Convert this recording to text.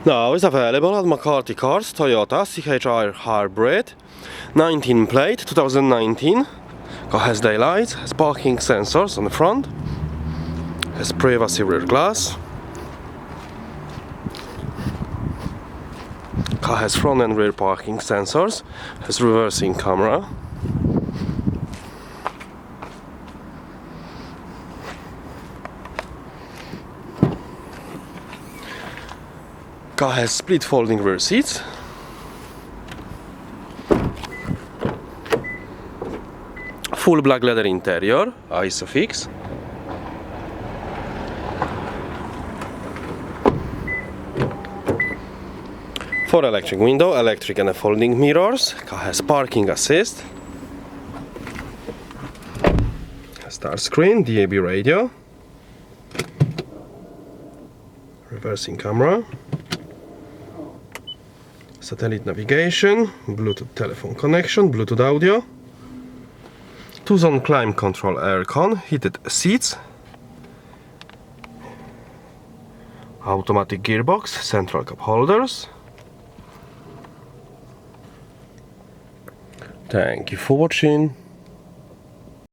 Now it's available at McCarthy Cars, Toyota CHR hybrid, 19 plate, 2019. Car has daylights, has parking sensors on the front, has privacy rear glass. Car has front and rear parking sensors, has reversing camera. Car has split folding rear seats. Full black leather interior, ISOFIX. For electric window, electric and folding mirrors. Car has parking assist. Start screen, DAB radio. Reversing camera. Satellite navigation, Bluetooth telephone connection, Bluetooth audio. 2-zone climate control aircon, heated seats. Automatic gearbox, central cup holders. Thank you for watching.